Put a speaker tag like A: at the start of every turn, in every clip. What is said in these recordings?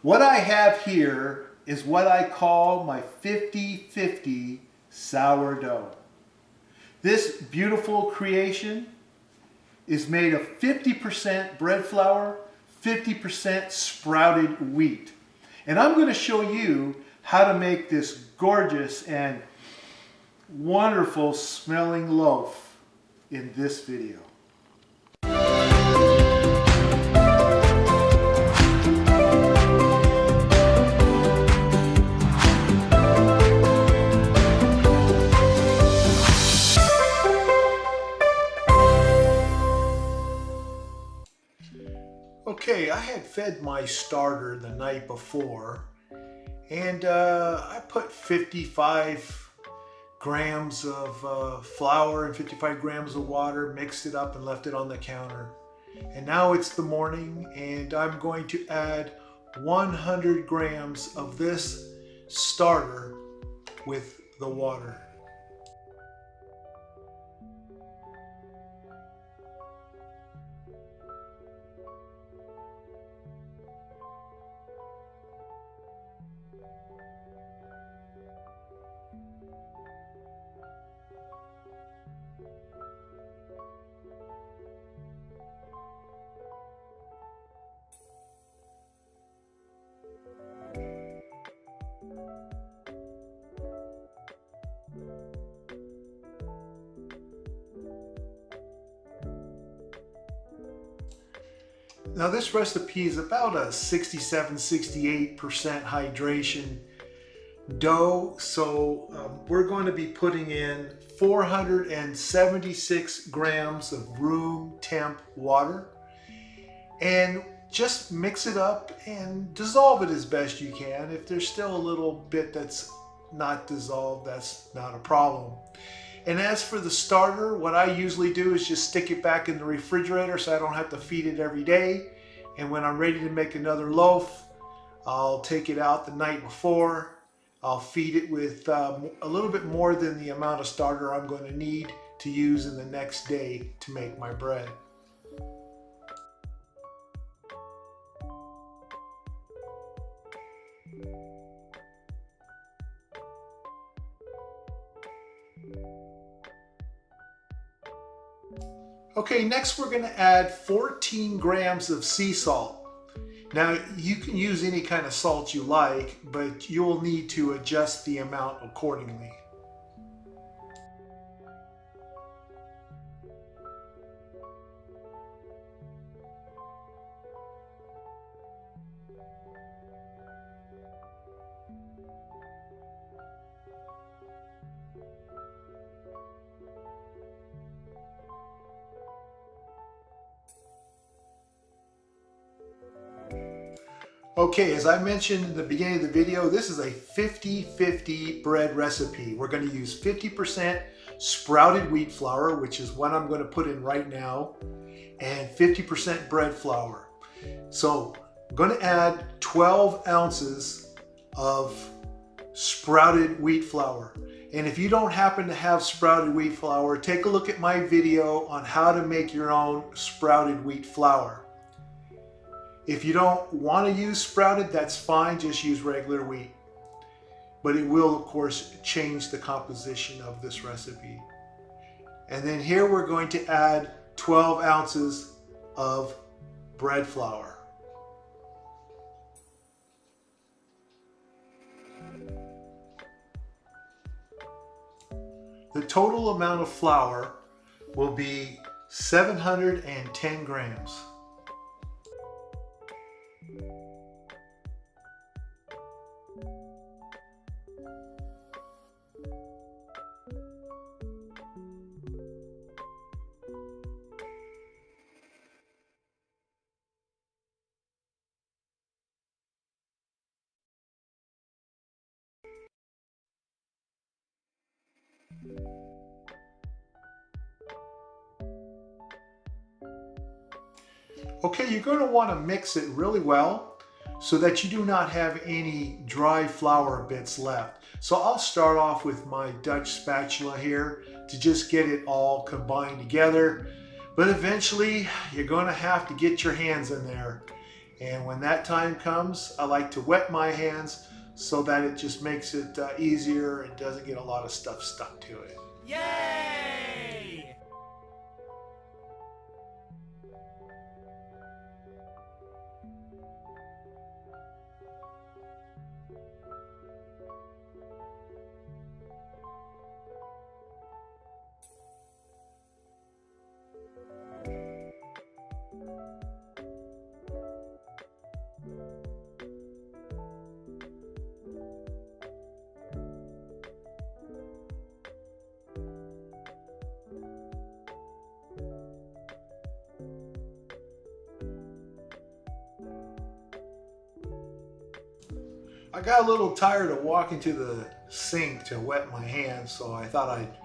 A: What I have here is what I call my 50-50 sourdough. This beautiful creation is made of 50% bread flour, 50% sprouted wheat. And I'm going to show you how to make this gorgeous and wonderful smelling loaf in this video. Okay, I had fed my starter the night before, and I put 55 grams of flour and 55 grams of water, mixed it up and left it on the counter. And now it's the morning, and I'm going to add 100 grams of this starter with the water. Now this recipe is about a 67-68% hydration dough, so we're going to be putting in 476 grams of room-temp water, and just mix it up and dissolve it as best you can. If there's still a little bit that's not dissolved, that's not a problem. And as for the starter, what I usually do is just stick it back in the refrigerator so I don't have to feed it every day. And when I'm ready to make another loaf, I'll take it out the night before. I'll feed it with a little bit more than the amount of starter I'm going to need to use in the next day to make my bread. Okay, next we're going to add 14 grams of sea salt. Now you can use any kind of salt you like, but you'll need to adjust the amount accordingly. Okay, as I mentioned in the beginning of the video, this is a 50-50 bread recipe. We're going to use 50% sprouted wheat flour, which is what I'm going to put in right now, and 50% bread flour. So I'm going to add 12 ounces of sprouted wheat flour. And if you don't happen to have sprouted wheat flour, take a look at my video on how to make your own sprouted wheat flour. If you don't want to use sprouted, that's fine, just use regular wheat. But it will, of course, change the composition of this recipe. And then here we're going to add 12 ounces of bread flour. The total amount of flour will be 710 grams. Okay, you're going to want to mix it really well so that you do not have any dry flour bits left. So I'll start off with my Dutch spatula here to just get it all combined together. But eventually you're going to have to get your hands in there And when that time comes, I like to wet my hands so that it just makes it easier and doesn't get a lot of stuff stuck to it.
B: Yay!
A: I got a little tired of walking to the sink to wet my hands, so I thought I'd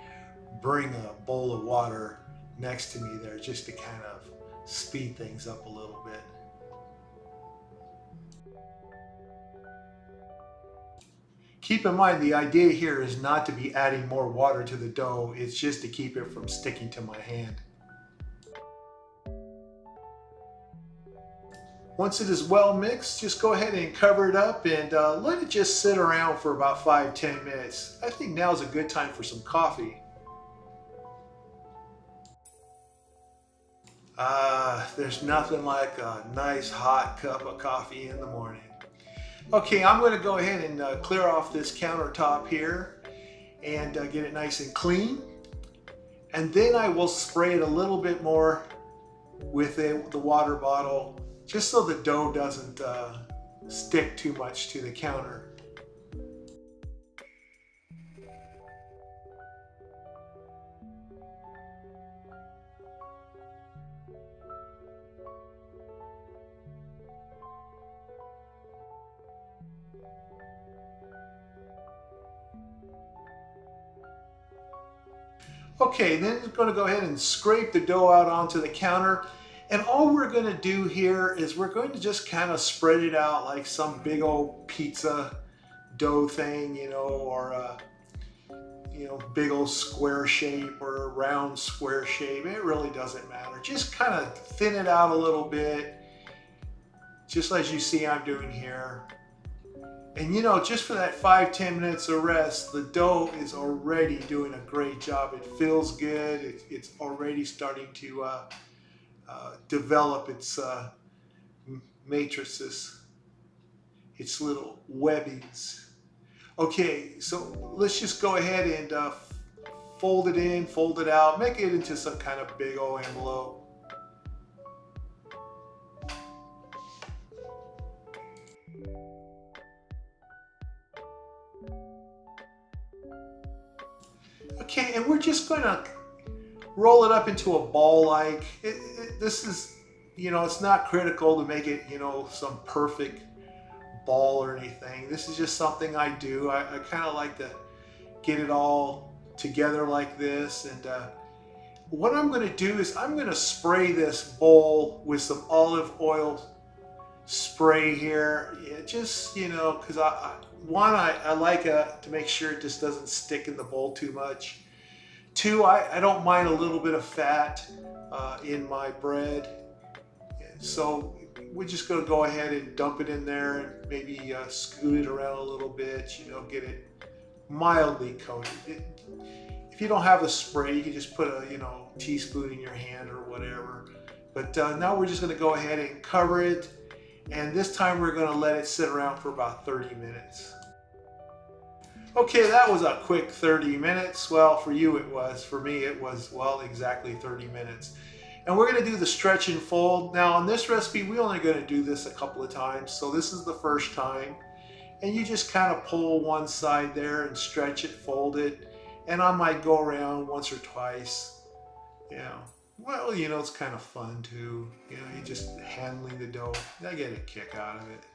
A: bring a bowl of water next to me there just to kind of speed things up a little bit. Keep in mind, the idea here is not to be adding more water to the dough, it's just to keep it from sticking to my hand. Once it is well mixed, just go ahead and cover it up and let it just sit around for about 5–10 minutes. I think now is a good time for some coffee. There's nothing like a nice hot cup of coffee in the morning. Okay, I'm going to go ahead and clear off this countertop here and get it nice and clean. And then I will spray it a little bit more with the water bottle, just so the dough doesn't stick too much to the counter. Okay, then we're going to go ahead and scrape the dough out onto the counter. And all we're going to do here is we're going to just kind of spread it out like some big old pizza dough thing, or big old square shape or a round square shape. It really doesn't matter. Just kind of thin it out a little bit, just as you see I'm doing here. And just for that 5–10 minutes of rest, the dough is already doing a great job. It feels good. It's already starting to develop its matrices, its little webbings. Okay, so let's just go ahead and fold it in, fold it out, make it into some kind of big old envelope. Okay, and we're just going to roll it up into a ball-like. This is, it's not critical to make it, some perfect ball or anything. This is just something I do. I kind of like to get it all together like this. And what I'm going to do is I'm going to spray this bowl with some olive oil spray here. Yeah, just, because I like to make sure it just doesn't stick in the bowl too much. Two, I don't mind a little bit of fat in my bread. So we're just going to go ahead and dump it in there and maybe scoot it around a little bit, get it mildly coated. If you don't have a spray, you can just put a teaspoon in your hand or whatever. But now we're just going to go ahead and cover it. And this time we're going to let it sit around for about 30 minutes. Okay, that was a quick 30 minutes. Well, for you it was. For me it was, well, exactly 30 minutes. And we're going to do the stretch and fold. Now on this recipe, we're only going to do this a couple of times. So this is the first time. And you just kind of pull one side there and stretch it, fold it. And I might go around once or twice. Well, it's kind of fun too. You're just handling the dough. I get a kick out of it.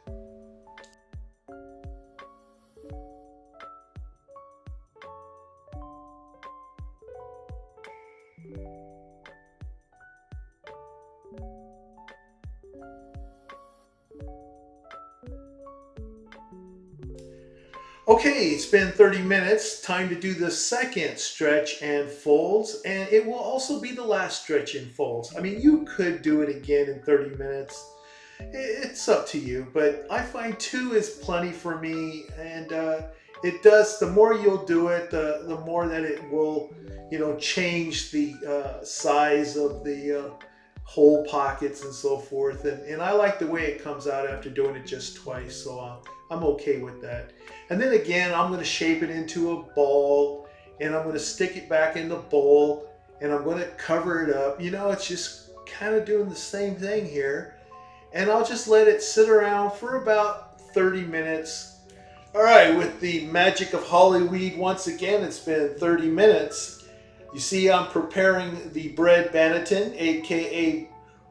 A: Okay, it's been 30 minutes. Time to do the second stretch and folds, and it will also be the last stretch and folds. I mean, you could do it again in 30 minutes It's up to you, but I find 2 is plenty for me, and it does. The more you'll do it, the more that it will, change the size of the hole pockets and so forth. And I like the way it comes out after doing it just twice, so I'm okay with that. And then again, I'm going to shape it into a ball, and I'm going to stick it back in the bowl, and I'm going to cover it up. It's just kind of doing the same thing here. And I'll just let it sit around for about 30 minutes. All right, with the magic of Hollyweed, once again, it's been 30 minutes. You see I'm preparing the bread banneton, aka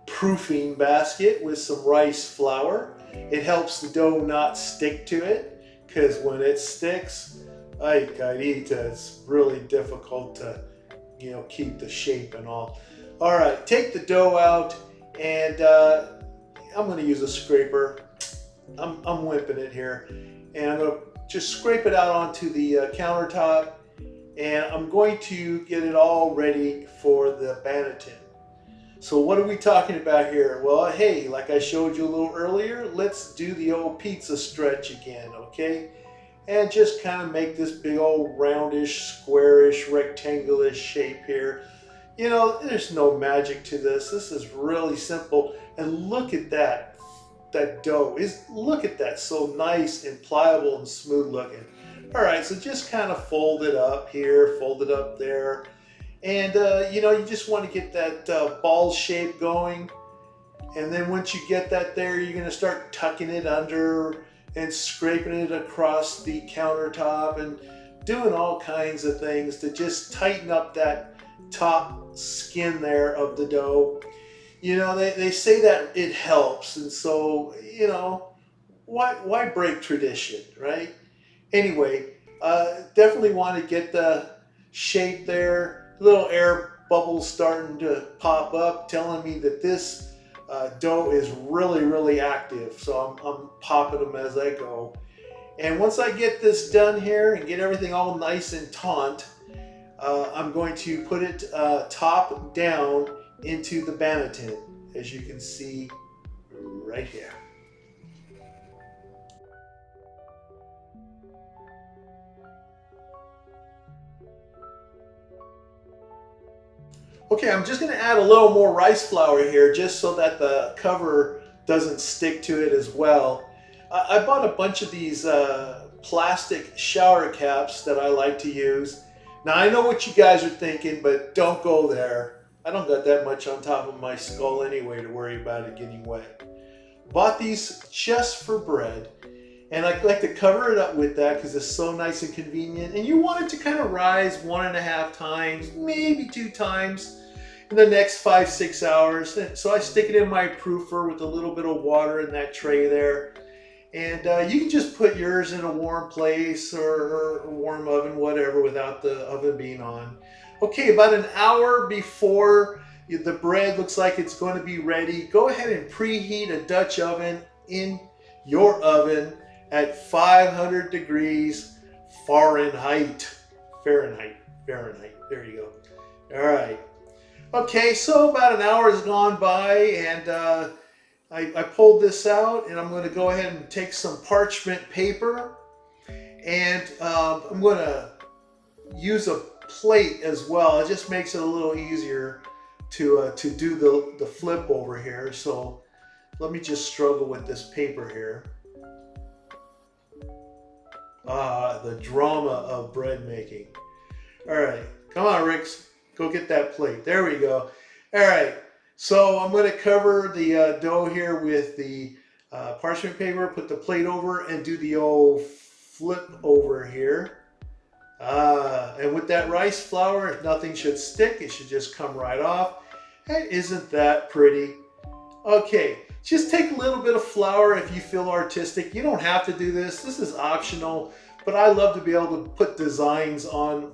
A: proofing basket, with some rice flour. It helps the dough not stick to it, because when it sticks, ay carita, it's really difficult to keep the shape and all. All right, take the dough out, and I'm going to use a scraper. I'm whipping it here, and I'm going to just scrape it out onto the countertop, and I'm going to get it all ready for the banneton. So what are we talking about here? Well, hey, like I showed you a little earlier, let's do the old pizza stretch again, okay? And just kind of make this big old roundish, squarish, rectangular shape here. There's no magic to this. This is really simple. And look at that dough. Look at that, so nice and pliable and smooth looking. All right, so just kind of fold it up here, fold it up there. And, you just want to get that ball shape going. And then once you get that there, you're going to start tucking it under and scraping it across the countertop and doing all kinds of things to just tighten up that top skin there of the dough. They say that it helps, and so, why break tradition, right? Anyway, definitely want to get the shape there. Little air bubbles starting to pop up, telling me that this dough is really, really active. So I'm popping them as I go. And once I get this done here and get everything all nice and taut, I'm going to put it top down into the banneton, as you can see right here. Okay, I'm just going to add a little more rice flour here just so that the cover doesn't stick to it as well. I bought a bunch of these plastic shower caps that I like to use. Now I know what you guys are thinking, but don't go there. I don't got that much on top of my skull anyway to worry about it getting wet. Bought these just for bread, and I like to cover it up with that because it's so nice and convenient. And you want it to kind of rise 1.5 times, maybe 2 times in the next 5-6 hours. So I stick it in my proofer with a little bit of water in that tray there. And you can just put yours in a warm place or a warm oven, whatever, without the oven being on. Okay, about an hour before the bread looks like it's going to be ready, go ahead and preheat a Dutch oven in your oven at 500 degrees Fahrenheit. Fahrenheit. There you go. All right. Okay, so about an hour has gone by, and I pulled this out, and I'm going to go ahead and take some parchment paper, and I'm going to use a plate as well. It just makes it a little easier to do the flip over here. So let me just struggle with this paper here. The drama of bread making. All right, come on, Ricks, go get that plate. There we go. All right. So I'm going to cover the dough here with the parchment paper, put the plate over, and do the old flip over here. And with that rice flour, nothing should stick. It should just come right off. And isn't that pretty? Okay, just take a little bit of flour if you feel artistic. You don't have to do this. This is optional, but I love to be able to put designs on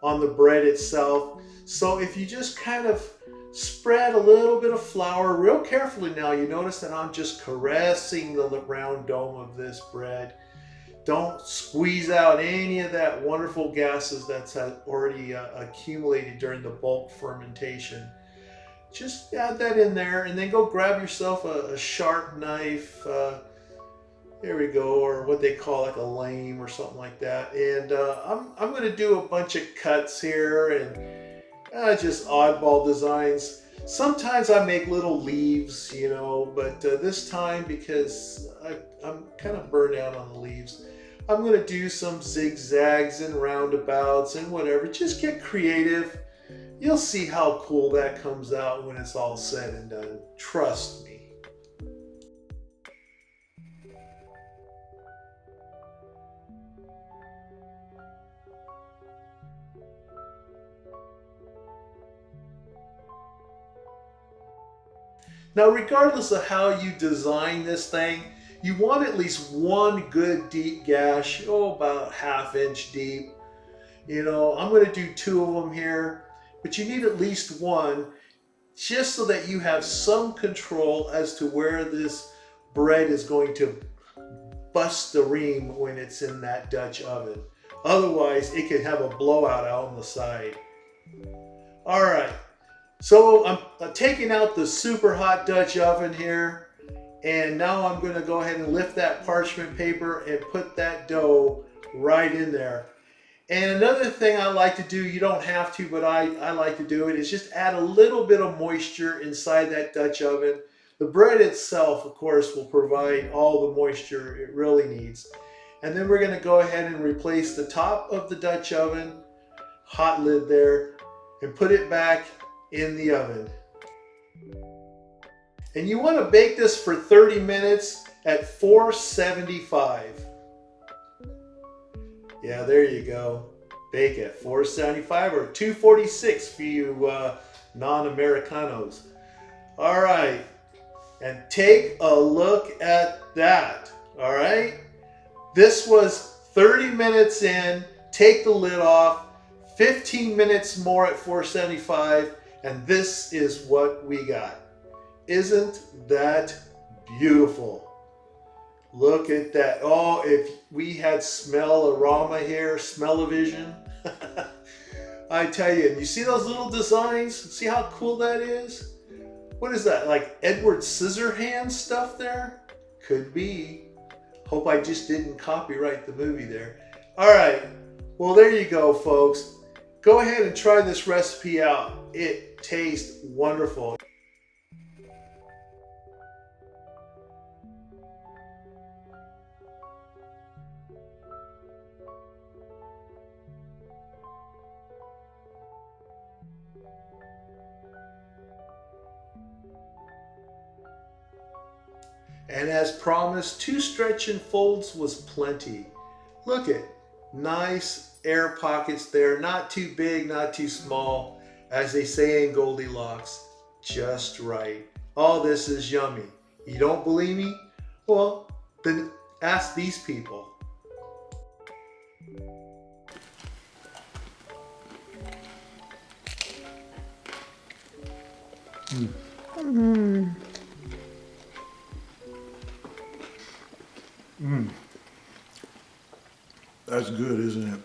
A: the bread itself. So if you just kind of spread a little bit of flour real carefully now. You notice that I'm just caressing the round dome of this bread. Don't squeeze out any of that wonderful gases that's already accumulated during the bulk fermentation. Just add that in there, and then go grab yourself a sharp knife. There we go, or what they call like a lame or something like that. And I'm going to do a bunch of cuts here and just oddball designs. Sometimes I make little leaves, you know, but this time, because I'm kind of burned out on the leaves, I'm going to do some zigzags and roundabouts and whatever. Just get creative. You'll see how cool that comes out when it's all said and done. Trust me. Now, regardless of how you design this thing, you want at least one good deep gash, about 1/2 inch deep. You know, I'm going to do 2 of them here, but you need at least one, just so that you have some control as to where this bread is going to bust the ream when it's in that Dutch oven. Otherwise, it could have a blowout out on the side. All right. So I'm taking out the super hot Dutch oven here, and now I'm going to go ahead and lift that parchment paper and put that dough right in there. And another thing I like to do, you don't have to, but I like to do it, is just add a little bit of moisture inside that Dutch oven. The bread itself, of course, will provide all the moisture it really needs. And then we're going to go ahead and replace the top of the Dutch oven, hot lid there, and put it back in the oven. And you want to bake this for 30 minutes at 475. Yeah, there you go. Bake at 475 or 246 for you non-Americanos. All right, and take a look at that. All right, this was 30 minutes in. Take the lid off. 15 minutes more at 475, and this is what we got. Isn't that beautiful? Look at that. Oh, if we had smell-o-rama here, smell-o-vision. I tell you, and you see those little designs? See how cool that is? What is that, like Edward Scissorhands stuff there? Could be. Hope I just didn't copyright the movie there. All right, well, there you go, folks. Go ahead and try this recipe out. It tastes wonderful. And as promised, 2 stretch and folds was plenty. Look at nice air pockets there, not too big, not too small. As they say in Goldilocks, just right. All this is yummy. You don't believe me? Well, then ask these people. That's good, isn't it?